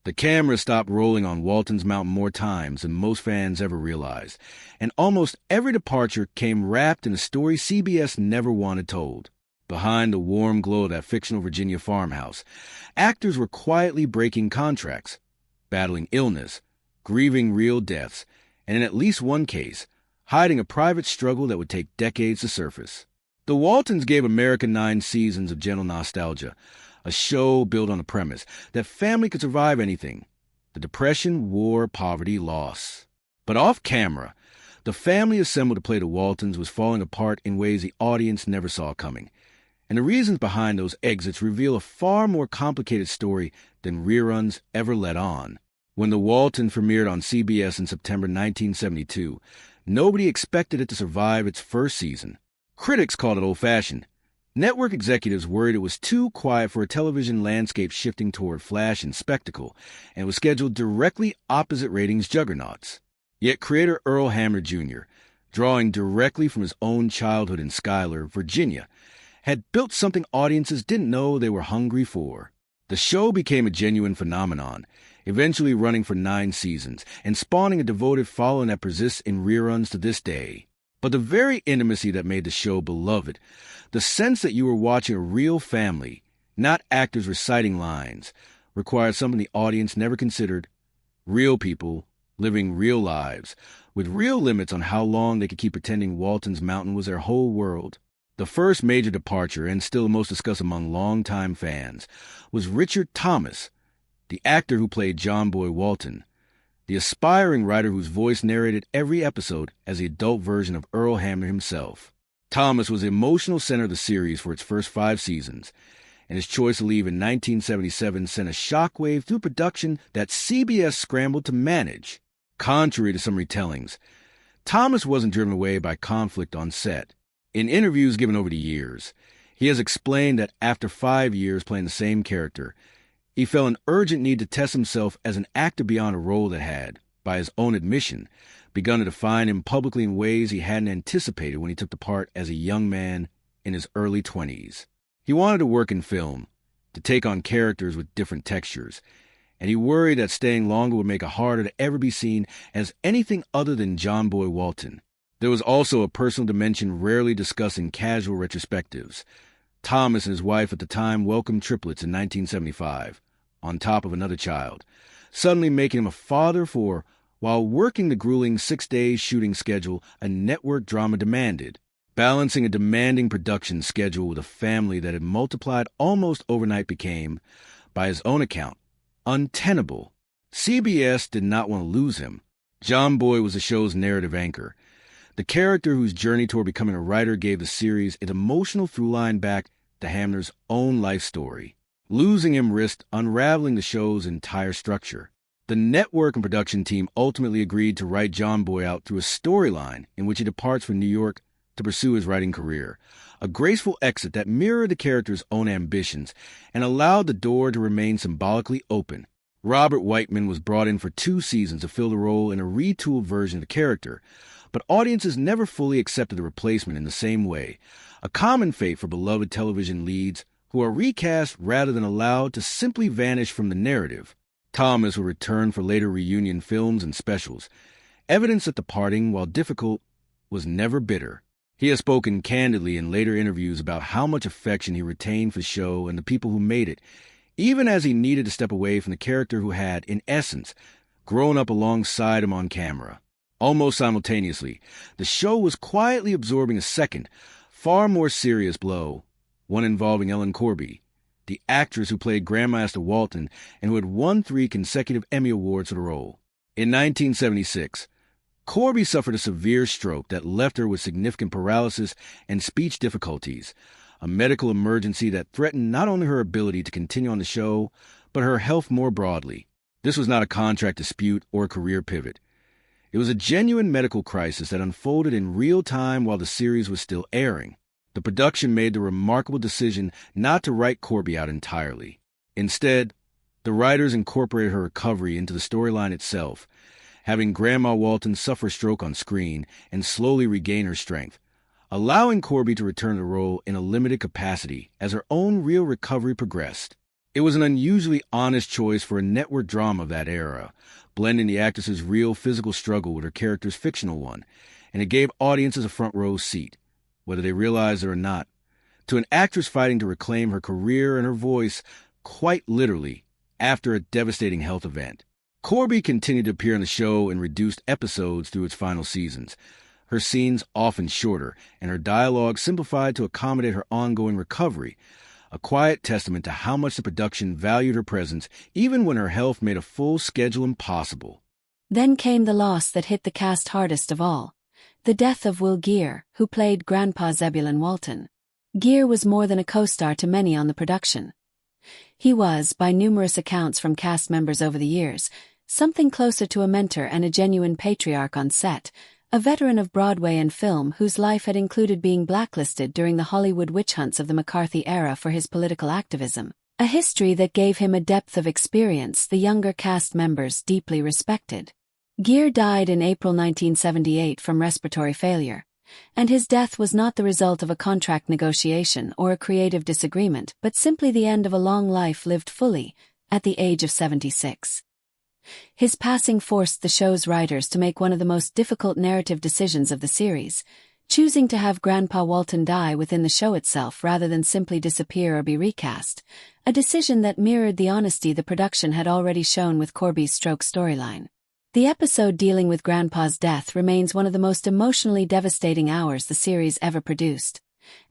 The camera stopped rolling on Walton's Mountain more times than most fans ever realized, and almost every departure came wrapped in a story CBS never wanted told. Behind the warm glow of that fictional Virginia farmhouse, actors were quietly breaking contracts, battling illness, grieving real deaths, and in at least one case, hiding a private struggle that would take decades to surface. The Waltons gave America 9 seasons of gentle nostalgia, a show built on the premise that family could survive anything: the depression, war, poverty, loss. But off camera, the family assembled to play the Waltons was falling apart in ways the audience never saw coming. And the reasons behind those exits reveal a far more complicated story than reruns ever let on. When the Waltons premiered on CBS in September 1972, nobody expected it to survive its first season. Critics called it old-fashioned. Network executives worried it was too quiet for a television landscape shifting toward flash and spectacle, and was scheduled directly opposite ratings juggernauts. Yet creator Earl Hamner Jr., drawing directly from his own childhood in Schuyler, Virginia, had built something audiences didn't know they were hungry for. The show became a genuine phenomenon, eventually running for 9 seasons and spawning a devoted following that persists in reruns to this day. But the very intimacy that made the show beloved, the sense that you were watching a real family, not actors reciting lines, required something the audience never considered: real people living real lives, with real limits on how long they could keep pretending Walton's Mountain was their whole world. The first major departure, and still the most discussed among longtime fans, was Richard Thomas, the actor who played John Boy Walton, the aspiring writer whose voice narrated every episode as the adult version of Earl Hamner himself. Thomas was the emotional center of the series for its first 5 seasons, and his choice to leave in 1977 sent a shockwave through production that CBS scrambled to manage. Contrary to some retellings, Thomas wasn't driven away by conflict on set. In interviews given over the years, he has explained that after 5 years playing the same character, he felt an urgent need to test himself as an actor beyond a role that had, by his own admission, begun to define him publicly in ways he hadn't anticipated when he took the part as a young man in his early 20s. He wanted to work in film, to take on characters with different textures, and he worried that staying longer would make it harder to ever be seen as anything other than John Boy Walton. There was also a personal dimension rarely discussed in casual retrospectives. Thomas and his wife at the time welcomed triplets in 1975, on top of another child, suddenly making him a father for, while working the grueling 6-day shooting schedule a network drama demanded, balancing a demanding production schedule with a family that had multiplied almost overnight became, by his own account, untenable. CBS did not want to lose him. John Boy was the show's narrative anchor, the character whose journey toward becoming a writer gave the series its emotional through-line back to Hamner's own life story. Losing him risked unraveling the show's entire structure. The network and production team ultimately agreed to write John Boy out through a storyline in which he departs from New York to pursue his writing career, a graceful exit that mirrored the character's own ambitions and allowed the door to remain symbolically open. Robert Whiteman was brought in for 2 seasons to fill the role in a retooled version of the character, but audiences never fully accepted the replacement in the same way, a common fate for beloved television leads who are recast rather than allowed to simply vanish from the narrative. Thomas will return for later reunion films and specials, evidence that the parting, while difficult, was never bitter. He has spoken candidly in later interviews about how much affection he retained for the show and the people who made it, even as he needed to step away from the character who had, in essence, grown up alongside him on camera. Almost simultaneously, the show was quietly absorbing a second, far more serious blow, one involving Ellen Corby, the actress who played Grandmaster Walton and who had won 3 consecutive Emmy Awards for the role. In 1976, Corby suffered a severe stroke that left her with significant paralysis and speech difficulties, a medical emergency that threatened not only her ability to continue on the show, but her health more broadly. This was not a contract dispute or a career pivot. It was a genuine medical crisis that unfolded in real time while the series was still airing. The production made the remarkable decision not to write Corby out entirely. Instead, the writers incorporated her recovery into the storyline itself, having Grandma Walton suffer a stroke on screen and slowly regain her strength, allowing Corby to return to the role in a limited capacity as her own real recovery progressed. It was an unusually honest choice for a network drama of that era, blending the actress's real physical struggle with her character's fictional one, and it gave audiences a front-row seat, whether they realized it or not, to an actress fighting to reclaim her career and her voice, quite literally, after a devastating health event. Corby continued to appear on the show in reduced episodes through its final seasons, her scenes often shorter, and her dialogue simplified to accommodate her ongoing recovery, a quiet testament to how much the production valued her presence even when her health made a full schedule impossible. Then came the loss that hit the cast hardest of all, the death of Geer, who played Grandpa Zebulon Walton. Geer was more than a co-star to many on the production. He was, by numerous accounts from cast members over the years, something closer to a mentor and a genuine patriarch on set, a veteran of Broadway and film whose life had included being blacklisted during the Hollywood witch hunts of the McCarthy era for his political activism, a history that gave him a depth of experience the younger cast members deeply respected. Geer died in April 1978 from respiratory failure, and his death was not the result of a contract negotiation or a creative disagreement but simply the end of a long life lived fully, at the age of 76. His passing forced the show's writers to make one of the most difficult narrative decisions of the series, choosing to have Grandpa Walton die within the show itself rather than simply disappear or be recast, a decision that mirrored the honesty the production had already shown with Corby's stroke storyline. The episode dealing with Grandpa's death remains one of the most emotionally devastating hours the series ever produced,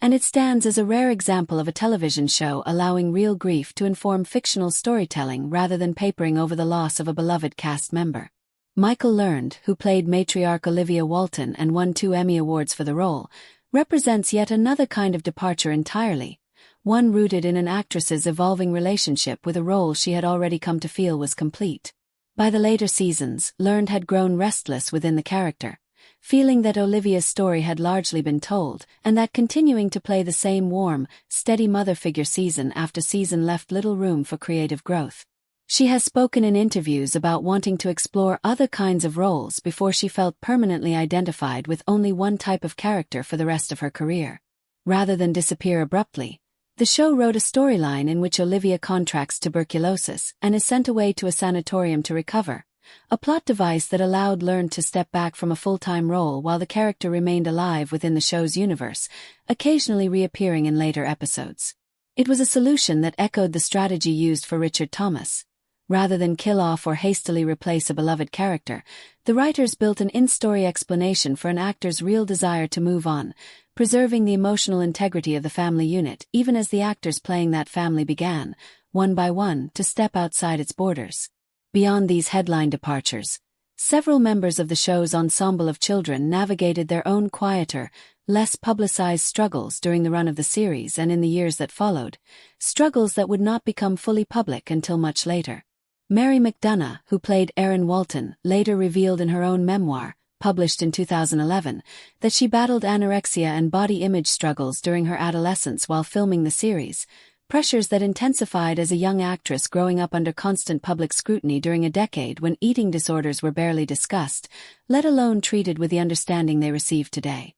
and it stands as a rare example of a television show allowing real grief to inform fictional storytelling rather than papering over the loss of a beloved cast member. Michael Learned, who played matriarch Olivia Walton and won 2 Emmy Awards for the role, represents yet another kind of departure entirely, one rooted in an actress's evolving relationship with a role she had already come to feel was complete. By the later seasons, Learned had grown restless within the character, feeling that Olivia's story had largely been told, and that continuing to play the same warm, steady mother figure season after season left little room for creative growth. She has spoken in interviews about wanting to explore other kinds of roles before she felt permanently identified with only one type of character for the rest of her career. Rather than disappear abruptly, the show wrote a storyline in which Olivia contracts tuberculosis and is sent away to a sanatorium to recover, a plot device that allowed Learned to step back from a full-time role while the character remained alive within the show's universe, occasionally reappearing in later episodes. It was a solution that echoed the strategy used for Richard Thomas. Rather than kill off or hastily replace a beloved character, the writers built an in-story explanation for an actor's real desire to move on, preserving the emotional integrity of the family unit even as the actors playing that family began, one by one, to step outside its borders. Beyond these headline departures, several members of the show's ensemble of children navigated their own quieter, less publicized struggles during the run of the series and in the years that followed, struggles that would not become fully public until much later. Mary McDonough, who played Erin Walton, later revealed in her own memoir, published in 2011, that she battled anorexia and body image struggles during her adolescence while filming the series, pressures that intensified as a young actress growing up under constant public scrutiny during a decade when eating disorders were barely discussed, let alone treated with the understanding they receive today.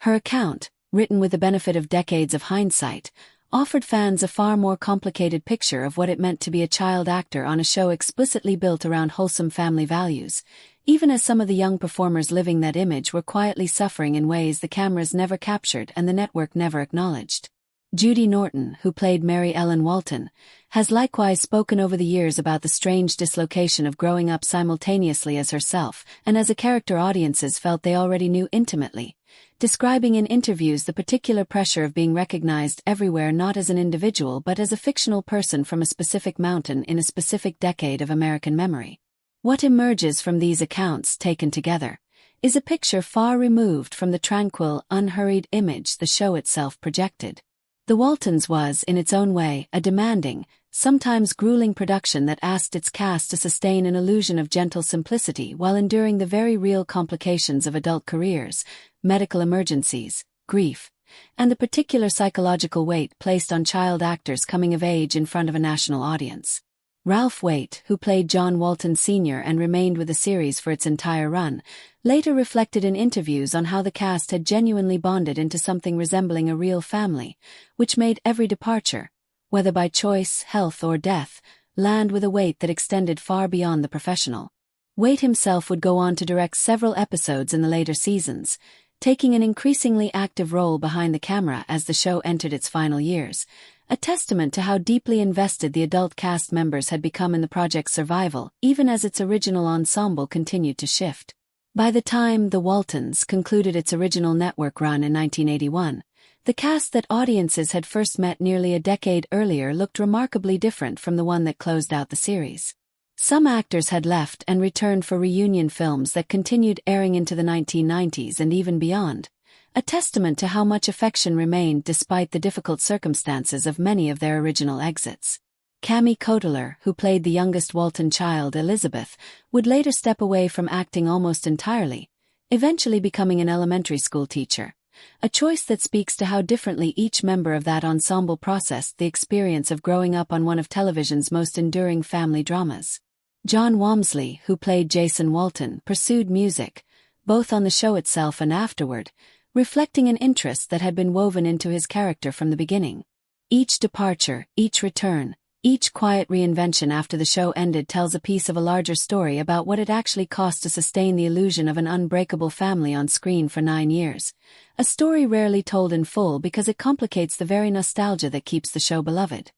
Her account, written with the benefit of decades of hindsight, offered fans a far more complicated picture of what it meant to be a child actor on a show explicitly built around wholesome family values, even as some of the young performers living that image were quietly suffering in ways the cameras never captured and the network never acknowledged. Judy Norton, who played Mary Ellen Walton, has likewise spoken over the years about the strange dislocation of growing up simultaneously as herself and as a character audiences felt they already knew intimately, describing in interviews the particular pressure of being recognized everywhere not as an individual but as a fictional person from a specific mountain in a specific decade of American memory. What emerges from these accounts taken together is a picture far removed from the tranquil, unhurried image the show itself projected. The Waltons was, in its own way, a demanding, sometimes grueling production that asked its cast to sustain an illusion of gentle simplicity while enduring the very real complications of adult careers, medical emergencies, grief, and the particular psychological weight placed on child actors coming of age in front of a national audience. Ralph Waite, who played John Walton Sr. and remained with the series for its entire run, later reflected in interviews on how the cast had genuinely bonded into something resembling a real family, which made every departure, whether by choice, health, or death, land with a weight that extended far beyond the professional. Waite himself would go on to direct several episodes in the later seasons, taking an increasingly active role behind the camera as the show entered its final years, a testament to how deeply invested the adult cast members had become in the project's survival, even as its original ensemble continued to shift. By the time The Waltons concluded its original network run in 1981, the cast that audiences had first met nearly a decade earlier looked remarkably different from the one that closed out the series. Some actors had left and returned for reunion films that continued airing into the 1990s and even beyond, a testament to how much affection remained despite the difficult circumstances of many of their original exits. Cammy Cotler, who played the youngest Walton child, Elizabeth, would later step away from acting almost entirely, eventually becoming an elementary school teacher, a choice that speaks to how differently each member of that ensemble processed the experience of growing up on one of television's most enduring family dramas. John Walmsley, who played Jason Walton, pursued music, both on the show itself and afterward, reflecting an interest that had been woven into his character from the beginning. Each departure, each return, each quiet reinvention after the show ended tells a piece of a larger story about what it actually cost to sustain the illusion of an unbreakable family on screen for 9 years, a story rarely told in full because it complicates the very nostalgia that keeps the show beloved.